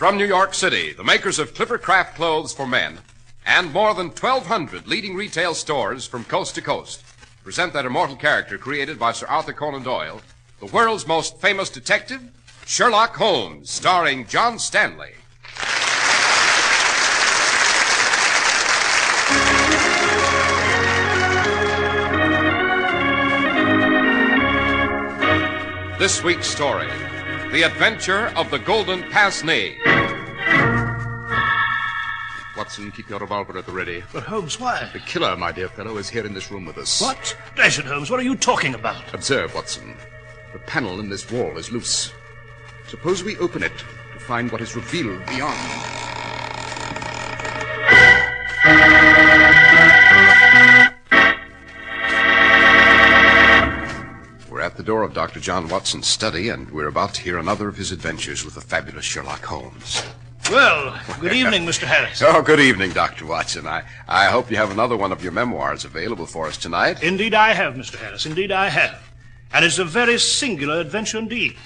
From New York City, the makers of Clipper Craft clothes for men and more than 1,200 leading retail stores from coast to coast present that immortal character created by Sir Arthur Conan Doyle, the world's most famous detective, Sherlock Holmes, starring John Stanley. This week's story, The Adventure of the Golden Pince. Watson, keep your revolver at the ready. But Holmes, why? The killer, my dear fellow, is here in this room with us. What? Dash it, Holmes, what are you talking about? Observe, Watson. The panel in this wall is loose. Suppose we open it to find what is revealed beyond. We're at the door of Dr. John Watson's study, and we're about to hear another of his adventures with the fabulous Sherlock Holmes. Well, good evening, Mr. Harris. Oh, good evening, Dr. Watson. I hope you have another one of your memoirs available for us tonight. Indeed I have, Mr. Harris. Indeed I have. And it's a very singular adventure indeed.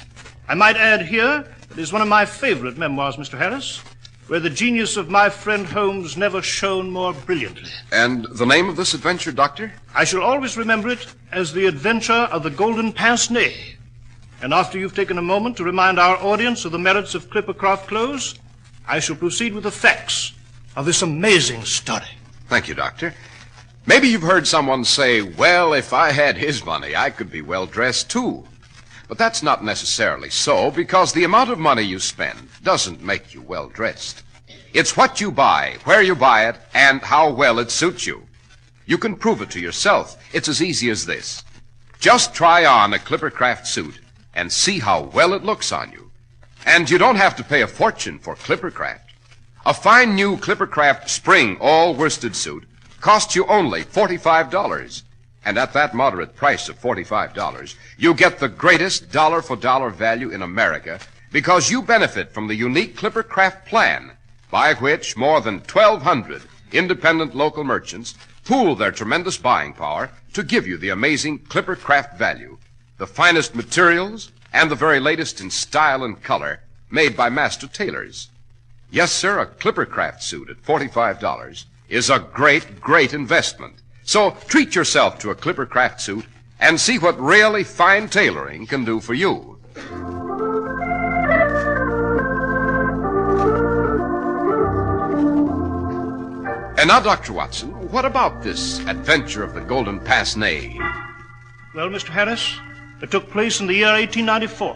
I might add here that it's one of my favorite memoirs, Mr. Harris, where the genius of my friend Holmes never shone more brilliantly. And the name of this adventure, Doctor? I shall always remember it as The Adventure of the Golden Pince. And after you've taken a moment to remind our audience of the merits of Clipper Craft clothes, I shall proceed with the facts of this amazing story. Thank you, Doctor. Maybe you've heard someone say, well, if I had his money, I could be well-dressed, too. But that's not necessarily so, because the amount of money you spend doesn't make you well-dressed. It's what you buy, where you buy it, and how well it suits you. You can prove it to yourself. It's as easy as this. Just try on a Clipper Craft suit and see how well it looks on you. And you don't have to pay a fortune for Clipper Craft. A fine new Clipper Craft spring all-worsted suit costs you only $45. And at that moderate price of $45, you get the greatest dollar-for-dollar value in America because you benefit from the unique Clipper Craft plan by which more than 1,200 independent local merchants pool their tremendous buying power to give you the amazing Clipper Craft value, the finest materials, and the very latest in style and color made by master tailors. Yes, sir, a Clipper Craft suit at $45 is a great, great investment. So treat yourself to a Clipper Craft suit and see what really fine tailoring can do for you. And now, Dr. Watson, what about this adventure of the Golden Pince? Well, Mr. Harris, it took place in the year 1894.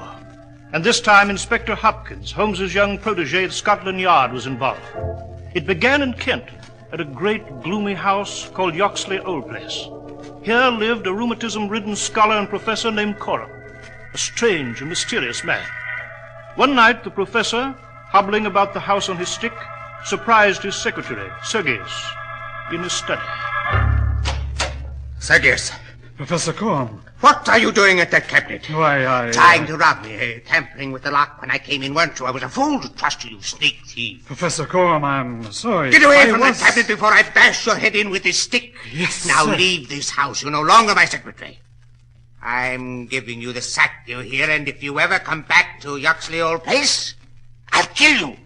And this time, Inspector Hopkins, Holmes's young protege at Scotland Yard, was involved. It began in Kent, at a great, gloomy house called Yoxley Old Place. Here lived a rheumatism-ridden scholar and professor named Coram, a strange and mysterious man. One night, the professor, hobbling about the house on his stick, surprised his secretary, Sergius, in his study. Sergius. Professor Coram. What are you doing at that cabinet? Why, Trying to rob me, tampering with the lock when I came in, weren't you? I was a fool to trust you, you sneak thief. Professor Coram, I'm sorry. Get away from that cabinet before I bash your head in with this stick. Yes, Now sir. leave this house. You're no longer my secretary. I'm giving you the sack, you hear, and if you ever come back to Yoxley Old Place, I'll kill you.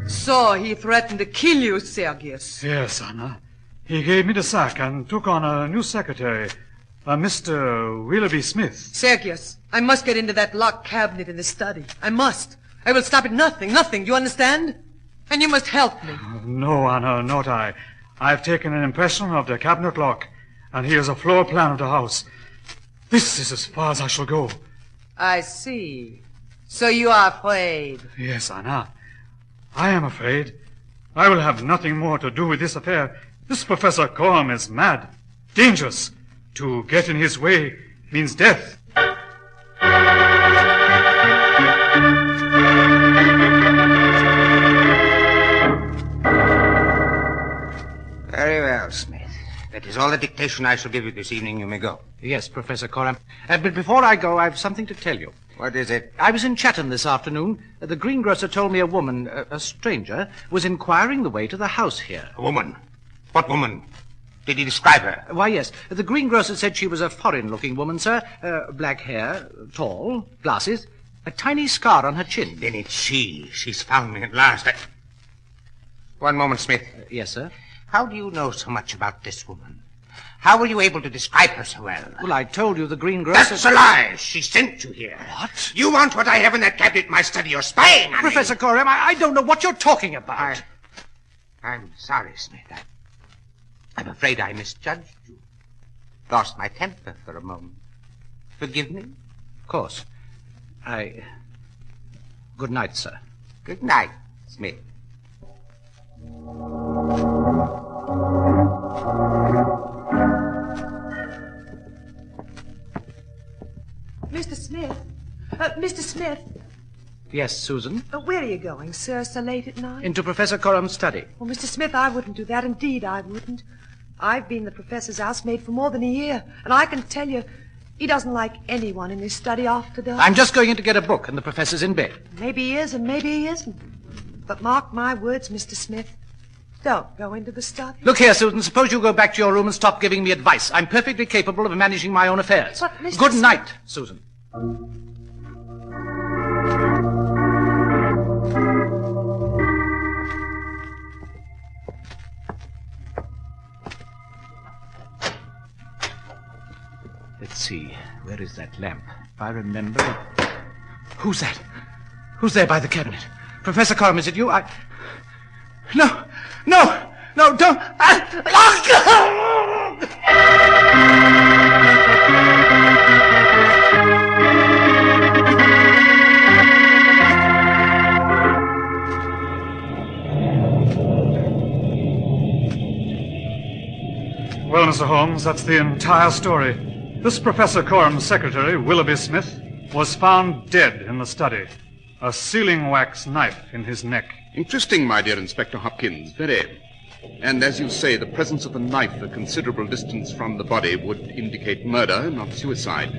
So he threatened to kill you, Sergius. Yes, Anna. He gave me the sack and took on a new secretary, a Mr. Willoughby Smith. Sergius, I must get into that locked cabinet in the study. I must. I will stop at nothing. Do you understand? And you must help me. No, Anna, not I. I've taken an impression of the cabinet lock, and here's a floor plan of the house. This is as far as I shall go. I see. So you are afraid. Yes, Anna. I am afraid. I will have nothing more to do with this affair. This Professor Coram is mad, dangerous. To get in his way means death. Very well, Smith. That is all the dictation I shall give you this evening. You may go. Yes, Professor Coram. But before I go, I've something to tell you. What is it? I was in Chatham this afternoon. The greengrocer told me a woman, a stranger, was inquiring the way to the house here. A woman? What woman? Did he describe her? Why, yes. The greengrocer said she was a foreign-looking woman, sir. Black hair, tall, glasses, a tiny scar on her chin. Then it's she. She's found me at last. One moment, Smith. Yes, sir? How do you know so much about this woman? How were you able to describe her so well? Well, I told you the greengrocer... That's a lie. She sent you here. What? You want what I have in that cabinet in my study. You're spying on Professor me. Coram, I don't know what you're talking about. I'm sorry, Smith. I'm afraid I misjudged you. Lost my temper for a moment. Forgive me? Of course. Good night, sir. Good night, Smith. Mr. Smith. Mr. Smith. Yes, Susan? Where are you going, sir, so late at night? Into Professor Coram's study. Well, Mr. Smith, I wouldn't do that. Indeed, I wouldn't. I've been the professor's housemaid for more than a year, and I can tell you, he doesn't like anyone in his study after dark. I'm just going in to get a book, and the professor's in bed. Maybe he is, and maybe he isn't. But mark my words, Mr. Smith. Don't go into the study. Look here, Susan, suppose you go back to your room and stop giving me advice. I'm perfectly capable of managing my own affairs. But, Mr. Good Smith... night, Susan. Let's see. Where is that lamp? If I remember... Who's that? Who's there by the cabinet? Professor Coram, is it you? No, don't... Well, Mr. Holmes, that's the entire story. This Professor Coram's secretary, Willoughby Smith, was found dead in the study. A sealing wax knife in his neck. Interesting, my dear Inspector Hopkins, very. And as you say, the presence of a knife a considerable distance from the body would indicate murder, not suicide.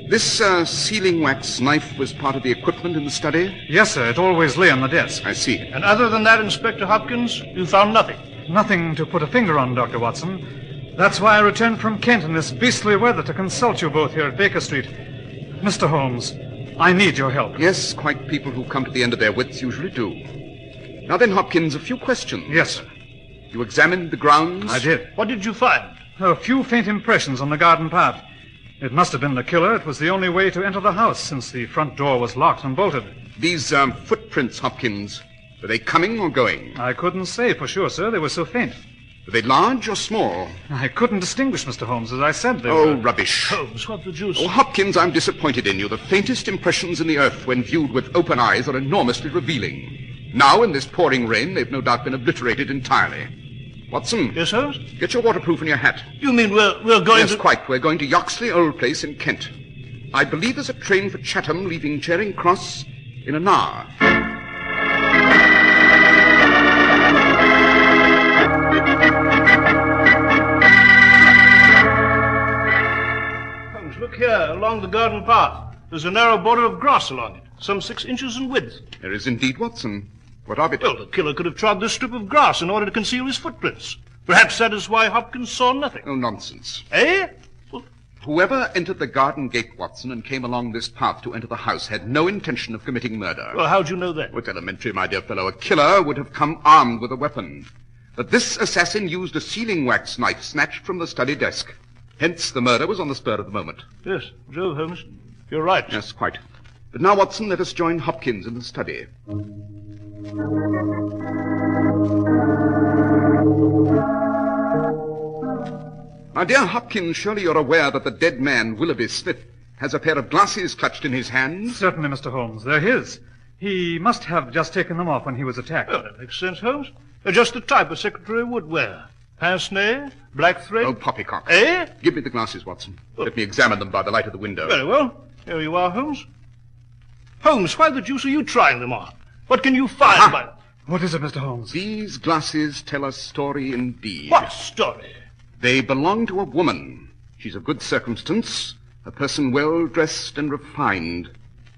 This sealing wax knife was part of the equipment in the study? Yes, sir. It always lay on the desk. I see. And other than that, Inspector Hopkins, you found nothing. Nothing to put a finger on, Dr. Watson. That's why I returned from Kent in this beastly weather to consult you both here at Baker Street. Mr. Holmes, I need your help. Yes, quite people who come to the end of their wits usually do. Now then, Hopkins, a few questions. Yes, sir. You examined the grounds? I did. What did you find? A few faint impressions on the garden path. It must have been the killer. It was the only way to enter the house, since the front door was locked and bolted. These footprints, Hopkins, were they coming or going? I couldn't say for sure, sir. They were so faint. Were they large or small? I couldn't distinguish, Mr. Holmes. As I said, they Oh, were... rubbish. Holmes, what the deuce? Oh, Hopkins, I'm disappointed in you. The faintest impressions in the earth, when viewed with open eyes, are enormously revealing. Now, in this pouring rain, they've no doubt been obliterated entirely. Watson? Yes, Holmes? Get your waterproof and your hat. You mean we're going Yes, to... quite. We're going to Yoxley Old Place in Kent. I believe there's a train for Chatham leaving Charing Cross in an hour. Holmes, look here, along the garden path. There's a narrow border of grass along it, some 6 inches in width. There is indeed, Watson. What of it? Well, the killer could have trod this strip of grass in order to conceal his footprints. Perhaps that is why Hopkins saw nothing. Oh, nonsense. Eh? Well, Whoever entered the garden gate, Watson, and came along this path to enter the house had no intention of committing murder. how'd you know that? It's elementary, my dear fellow. A killer would have come armed with a weapon. But this assassin used a sealing wax knife snatched from the study desk. Hence, the murder was on the spur of the moment. Yes, Joe Holmes, you're right. Yes, quite. But now, Watson, let us join Hopkins in the study. My dear Hopkins, surely you're aware that the dead man, Willoughby Smith, has a pair of glasses clutched in his hands? Certainly, Mr. Holmes. They're his. He must have just taken them off when he was attacked. Well, that makes sense, Holmes. They're just the type a secretary would wear. Pince-nez, black thread. Oh, poppycock. Eh? Give me the glasses, Watson. Let me examine them by the light of the window. Very well. Here you are, Holmes. Holmes, why the deuce are you trying them on? What can you find by... What is it, Mr. Holmes? These glasses tell a story indeed. What story? They belong to a woman. She's of good circumstance, a person well-dressed and refined.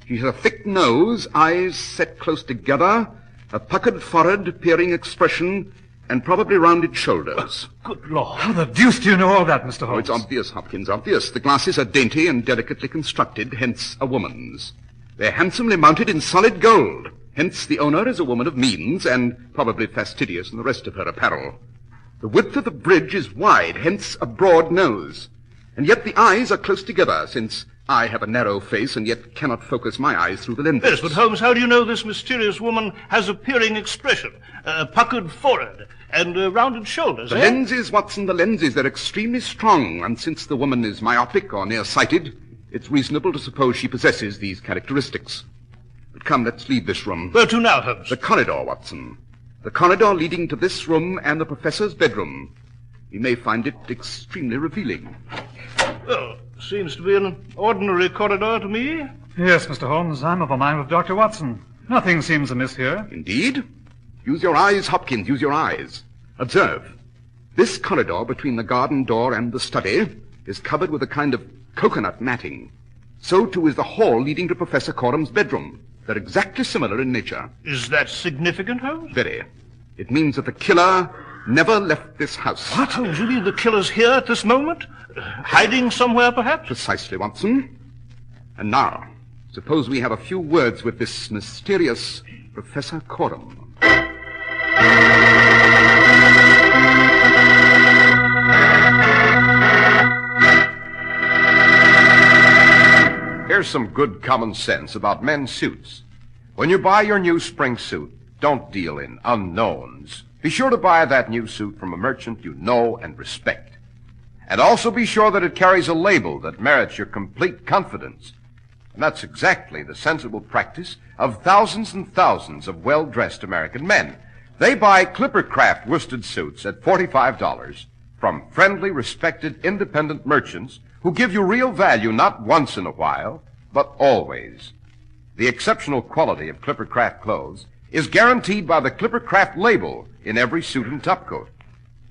She has a thick nose, eyes set close together, a puckered forehead, peering expression, and probably rounded shoulders. Good Lord. How the deuce do you know all that, Mr. Holmes? Oh, it's obvious, Hopkins, obvious. The glasses are dainty and delicately constructed, hence a woman's. They're handsomely mounted in solid gold, hence the owner is a woman of means and probably fastidious in the rest of her apparel. The width of the bridge is wide, hence a broad nose. And yet the eyes are close together, since I have a narrow face and yet cannot focus my eyes through the lenses. Yes, but Holmes, how do you know this mysterious woman has a peering expression, a puckered forehead, and rounded shoulders? The lenses, Watson, the lenses, they're extremely strong, and since the woman is myopic or nearsighted, it's reasonable to suppose she possesses these characteristics. But come, let's leave this room. Where to now, Holmes? The corridor, Watson. The corridor leading to this room and the professor's bedroom. You may find it extremely revealing. Well, seems to be an ordinary corridor to me. Yes, Mr. Holmes, I'm of a mind with Dr. Watson. Nothing seems amiss here. Indeed? Use your eyes, Hopkins, use your eyes. Observe. This corridor between the garden door and the study is covered with a kind of coconut matting. So, too, is the hall leading to Professor Corum's bedroom. They're exactly similar in nature. Is that significant, Holmes? Very. It means that the killer never left this house. What, Holmes? You mean the killer's here at this moment? Hiding somewhere, perhaps? Precisely, Watson. And now, suppose we have a few words with this mysterious Professor Corum. Here's some good common sense about men's suits. When you buy your new spring suit, don't deal in unknowns. Be sure to buy that new suit from a merchant you know and respect. And also be sure that it carries a label that merits your complete confidence. And that's exactly the sensible practice of thousands and thousands of well-dressed American men. They buy Clippercraft worsted suits at $45 from friendly, respected, independent merchants who give you real value not once in a while, but always. The exceptional quality of Clippercraft clothes is guaranteed by the Clippercraft label in every suit and topcoat.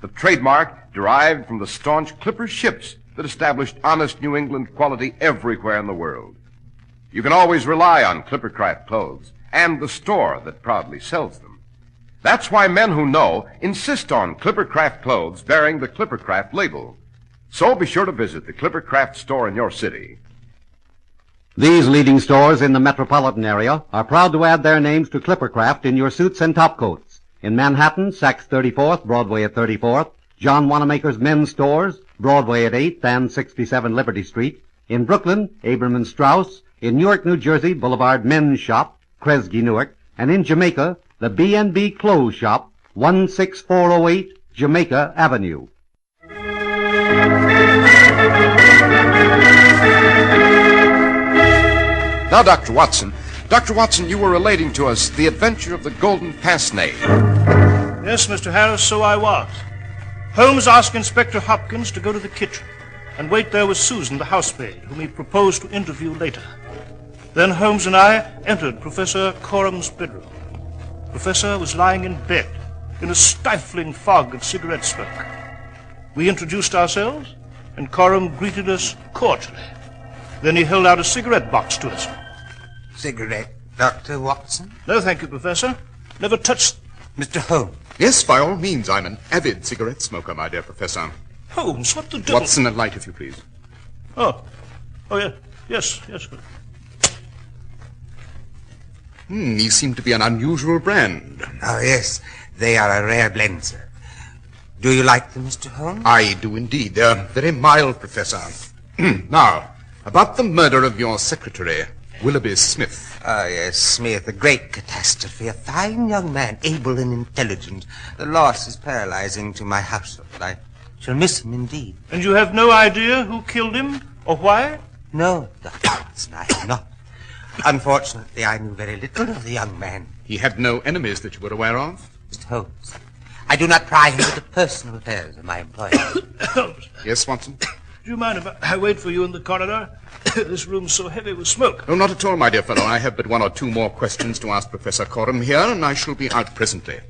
The trademark derived from the staunch Clipper ships that established honest New England quality everywhere in the world. You can always rely on Clippercraft clothes and the store that proudly sells them. That's why men who know insist on Clippercraft clothes bearing the Clippercraft label. So be sure to visit the Clippercraft store in your city. These leading stores in the metropolitan area are proud to add their names to Clippercraft in your suits and topcoats. In Manhattan, Saks 34th, Broadway at 34th, John Wanamaker's men's stores, Broadway at 8th and 67 Liberty Street. In Brooklyn, Abraham and Strauss. In Newark, New Jersey, Boulevard Men's Shop, Kresge, Newark. And in Jamaica, the B&B Clothes Shop, 16408 Jamaica Avenue. Now, Dr. Watson, you were relating to us the adventure of the golden pince-nez. Yes, Mr. Harris, so I was. Holmes asked Inspector Hopkins to go to the kitchen and wait there with Susan, the housemaid, whom he proposed to interview later. Then Holmes and I entered Professor Corum's bedroom. The professor was lying in bed in a stifling fog of cigarette smoke. We introduced ourselves, and Corum greeted us cordially. Then he held out a cigarette box to us. Cigarette, Dr. Watson? No, thank you, Professor. Never touched... Mr. Holmes. Yes, by all means. I'm an avid cigarette smoker, my dear Professor. Holmes, what the devil... Watson, a light, if you please. Oh, yeah. Yes. Good. These seem to be an unusual brand. Oh, yes. They are a rare blend, sir. Do you like them, Mr. Holmes? I do indeed. They're very mild, Professor. Now, about the murder of your secretary, Willoughby Smith. Oh, yes, Smith, a great catastrophe. A fine young man, able and intelligent. The loss is paralyzing to my household. I shall miss him indeed. And you have no idea who killed him or why? No, Dr. Watson, I have not. Unfortunately, I knew very little of the young man. He had no enemies that you were aware of? Mr. Holmes, I do not pry into the personal affairs of my employer. Holmes, Yes, Watson? do you mind if I wait for you in the corridor? This room's so heavy with smoke. Oh, not at all, my dear fellow. I have but one or two more questions to ask Professor Corum here, and I shall be out presently.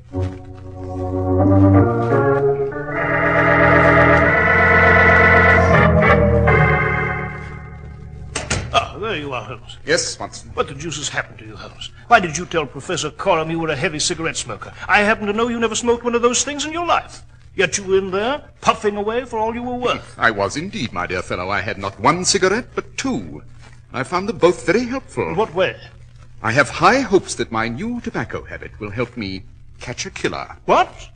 Ah, there you are, Holmes. Yes, Yes, Watson. What the deuce has happened to you, Holmes? Why did you tell Professor Coram you were a heavy cigarette smoker? I happen to know you never smoked one of those things in your life. Yet you were in there, puffing away for all you were worth. I was indeed, my dear fellow. I had not one cigarette, but two. I found them both very helpful. In what way? I have high hopes that my new tobacco habit will help me catch a killer. What?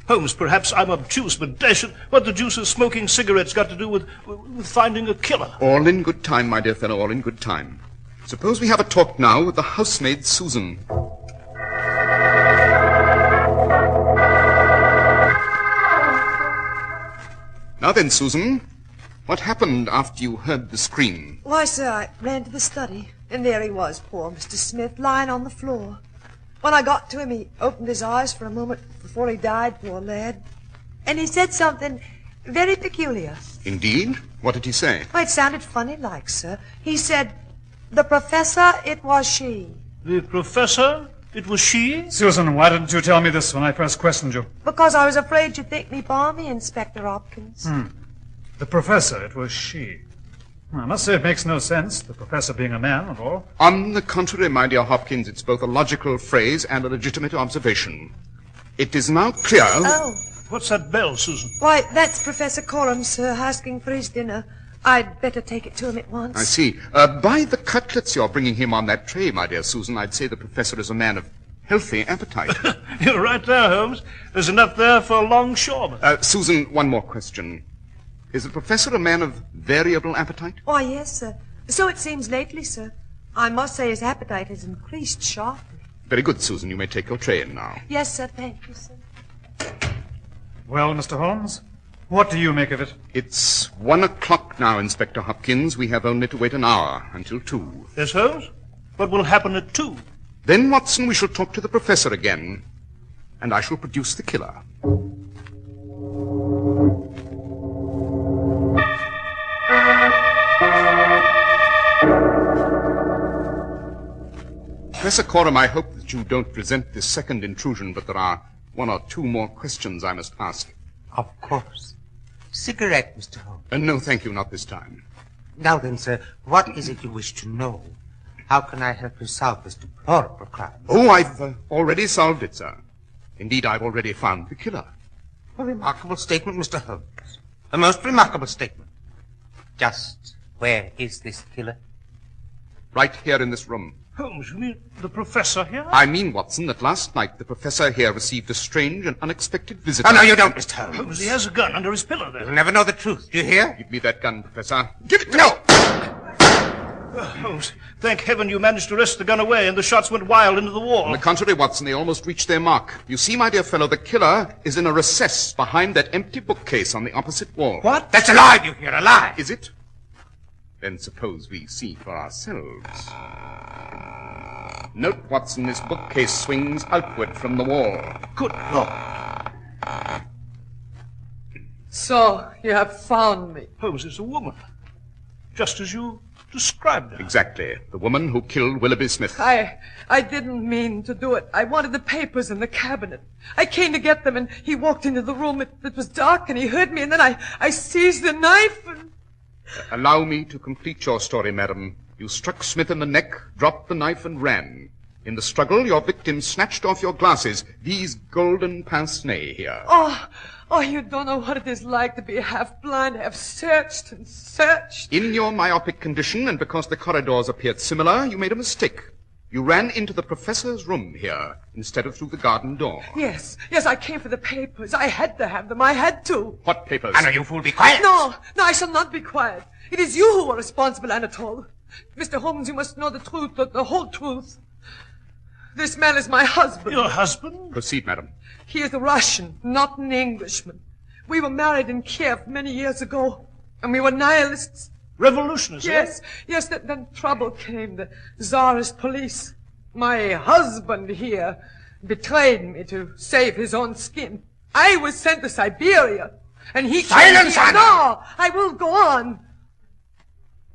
Holmes, perhaps I'm obtuse, but dash it, what the deuce has smoking cigarettes got to do with finding a killer? All in good time, my dear fellow, all in good time. Suppose we have a talk now with the housemaid, Susan. Now then, Susan, what happened after you heard the scream? Why, sir, I ran to the study, and there he was, poor Mr. Smith, lying on the floor. When I got to him, he opened his eyes for a moment before he died, poor lad. And he said something very peculiar. Indeed? What did he say? Well, it sounded funny-like, sir. He said, "The professor, it was she." The professor? It was she? Susan, why didn't you tell me this when I first questioned you? Because I was afraid you'd think me balmy, Inspector Hopkins. The professor, it was she. I must say it makes no sense, the professor being a man and all. On the contrary, my dear Hopkins, it's both a logical phrase and a legitimate observation. It is now clear... Oh. What's that bell, Susan? Why, that's Professor Coram, sir, asking for his dinner. I'd better take it to him at once. I see. By the cutlets you're bringing him on that tray, my dear Susan, I'd say the professor is a man of healthy appetite. You're right there, Holmes. There's enough there for a longshoreman. Susan, one more question. Is the professor a man of variable appetite? Why, yes, sir. So it seems lately, sir. I must say his appetite has increased sharply. Very good, Susan. You may take your tray in now. Yes, sir. Thank you, sir. Well, Mr. Holmes, what do you make of it? It's 1 o'clock now, Inspector Hopkins. We have only to wait an hour until 2. Yes, Holmes? What will happen at 2? Then, Watson, we shall talk to the professor again, and I shall produce the killer. Professor Coram, I hope that you don't resent this second intrusion, but there are 1 or 2 more questions I must ask. Of course. Cigarette, Mr. Holmes. No, thank you, not this time. Now then, sir, what is it you wish to know? How can I help you solve this deplorable crime? Oh, I've already solved it, sir. Indeed, I've already found the killer. A remarkable statement, Mr. Holmes. A most remarkable statement. Just where is this killer? Right here in this room. Holmes, you mean the professor here? I mean, Watson, that last night the professor here received a strange and unexpected visitor. Oh, no, you don't, Mr. Holmes. Holmes, he has a gun under his pillow there. You'll never know the truth. Do you hear? Give me that gun, Professor. Give it to No! Holmes, thank heaven you managed to wrest the gun away and the shots went wild into the wall. On the contrary, Watson, they almost reached their mark. You see, my dear fellow, the killer is in a recess behind that empty bookcase on the opposite wall. What? That's a lie, you hear, a lie. Is it? Then suppose we see for ourselves. Note, Watson, this bookcase swings outward from the wall. Good Lord. So, you have found me. Holmes, it's a woman. Just as you described her. Exactly. The woman who killed Willoughby Smith. I didn't mean to do it. I wanted the papers in the cabinet. I came to get them, and he walked into the room. It was dark, and he heard me, and then I seized the knife and... Allow me to complete your story, madam. You struck Smith in the neck, dropped the knife, and ran. In the struggle, your victim snatched off your glasses, these golden pince-nez here. Oh, you don't know what it is like to be half blind, have searched and searched. In your myopic condition, and because the corridors appeared similar, you made a mistake. You ran into the professor's room here, instead of through the garden door. Yes, I came for the papers. I had to have them. I had to. What papers? Anna, you fool, be quiet. No, I shall not be quiet. It is you who are responsible, Anatole. Mr. Holmes, you must know the truth, the whole truth. This man is my husband. Your husband? Proceed, madam. He is a Russian, not an Englishman. We were married in Kiev many years ago, and we were nihilists. Revolutionists? Yes, then trouble came, the Tsarist police. My husband here betrayed me to save his own skin. I was sent to Siberia, and he... Silence, Anna! No, I will go on.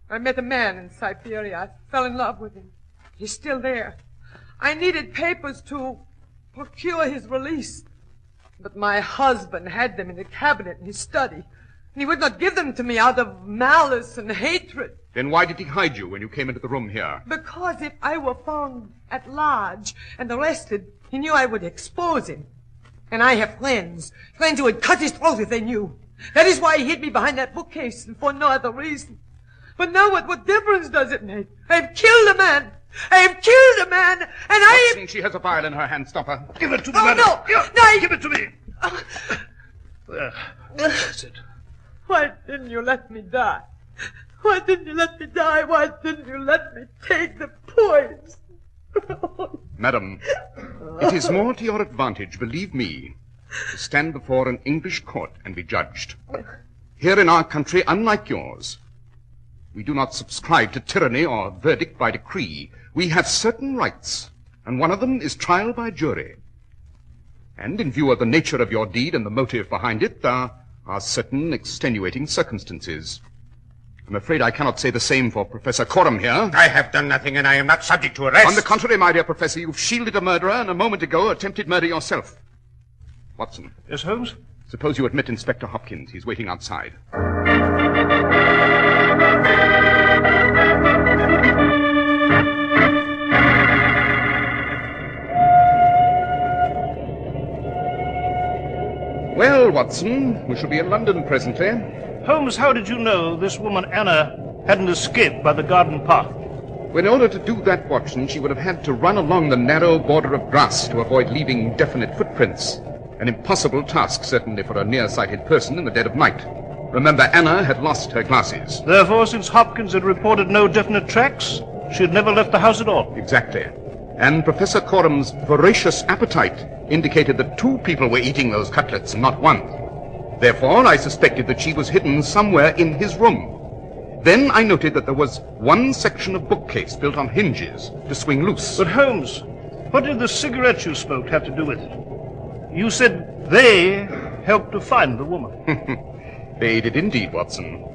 I met a man in Siberia. I fell in love with him. He's still there. I needed papers to procure his release. But my husband had them in the cabinet in his study. And he would not give them to me out of malice and hatred. Then why did he hide you when you came into the room here? Because if I were found at large and arrested, he knew I would expose him. And I have friends who would cut his throat if they knew. That is why he hid me behind that bookcase, and for no other reason. But now what difference does it make? I have killed a man. I have killed a man, and I have... She has a vial in her hand. Stop her. Give it to me, Oh, madam. no. Here, No, give it to me. There. That's it. Why didn't you let me die? Why didn't you let me die? Why didn't you let me take the poison? Madam, it is more to your advantage, believe me, to stand before an English court and be judged. Here in our country, unlike yours, we do not subscribe to tyranny or verdict by decree. We have certain rights, and one of them is trial by jury. And in view of the nature of your deed and the motive behind it, there are certain extenuating circumstances. I'm afraid I cannot say the same for Professor Coram here. I have done nothing, and I am not subject to arrest. On the contrary, my dear Professor, you've shielded a murderer and a moment ago attempted murder yourself. Watson. Yes, Holmes? Suppose you admit Inspector Hopkins. He's waiting outside. Well, Watson, we shall be in London presently. Holmes, how did you know this woman, Anna, hadn't escaped by the garden path? Well, in order to do that, Watson, she would have had to run along the narrow border of grass to avoid leaving definite footprints. An impossible task, certainly, for a nearsighted person in the dead of night. Remember, Anna had lost her glasses. Therefore, since Hopkins had reported no definite tracks, she had never left the house at all. Exactly. And Professor Coram's voracious appetite indicated that two people were eating those cutlets and not one. Therefore, I suspected that she was hidden somewhere in his room. Then I noted that there was one section of bookcase built on hinges to swing loose. But Holmes, what did the cigarettes you smoked have to do with it? You said they helped to find the woman. They did indeed, Watson.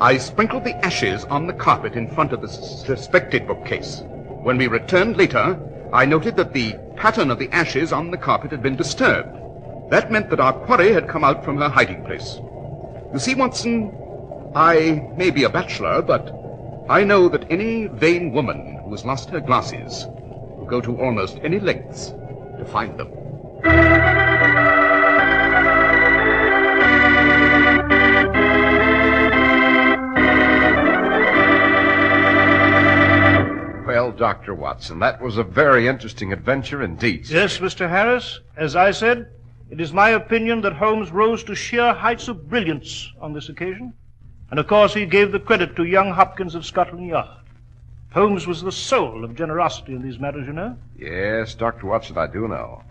I sprinkled the ashes on the carpet in front of the suspected bookcase. When we returned later, I noted that the pattern of the ashes on the carpet had been disturbed. That meant that our quarry had come out from her hiding place. You see, Watson, I may be a bachelor, but I know that any vain woman who has lost her glasses will go to almost any lengths to find them. Well, Dr. Watson, that was a very interesting adventure indeed. Yes, Mr. Harris. As I said, it is my opinion that Holmes rose to sheer heights of brilliance on this occasion. And of course he gave the credit to young Hopkins of Scotland Yard. Holmes was the soul of generosity in these matters, you know. Yes, Dr. Watson, I do know.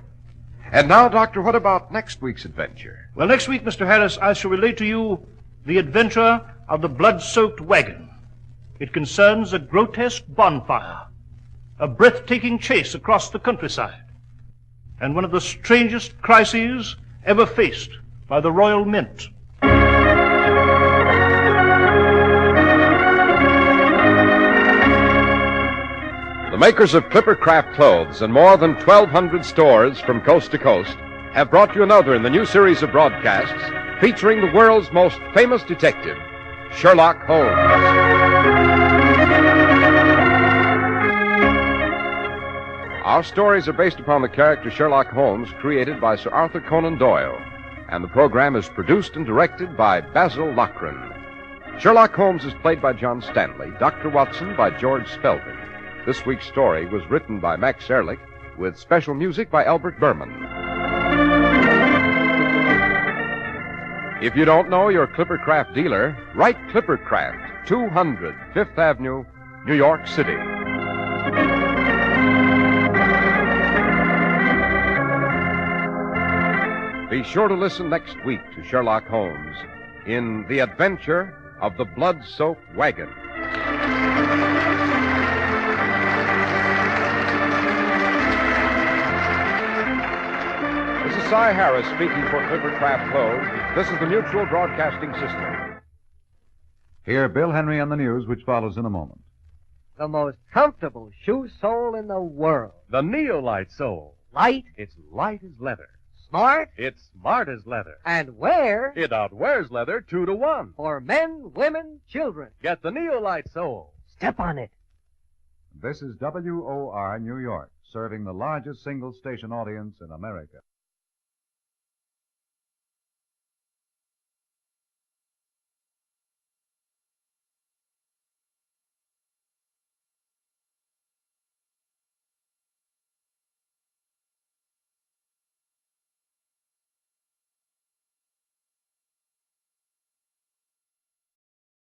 And now, Doctor, what about next week's adventure? Well, next week, Mr. Harris, I shall relate to you the adventure of the blood-soaked wagon. It concerns a grotesque bonfire, a breathtaking chase across the countryside, and one of the strangest crises ever faced by the Royal Mint. The makers of Clippercraft clothes and more than 1,200 stores from coast to coast have brought you another in the new series of broadcasts featuring the world's most famous detective, Sherlock Holmes. Our stories are based upon the character Sherlock Holmes created by Sir Arthur Conan Doyle, and the program is produced and directed by Basil Lochran. Sherlock Holmes is played by John Stanley, Dr. Watson by George Spelvin. This week's story was written by Max Ehrlich with special music by Albert Berman. If you don't know your Clippercraft dealer, write Clippercraft, 200 Fifth Avenue, New York City. Be sure to listen next week to Sherlock Holmes in The Adventure of the Blood-Soaked Wagon. This is Cy Harris speaking for Clippercraft Clothes. This is the Mutual Broadcasting System. Hear Bill Henry on the news, which follows in a moment. The most comfortable shoe sole in the world. The Neolite sole. Light? It's light as leather, Smart? It's smart as leather. And where? It outwears leather 2-to-1. For men, women, children. Get the Neolite sole. Step on it. This is WOR New York, serving the largest single station audience in America.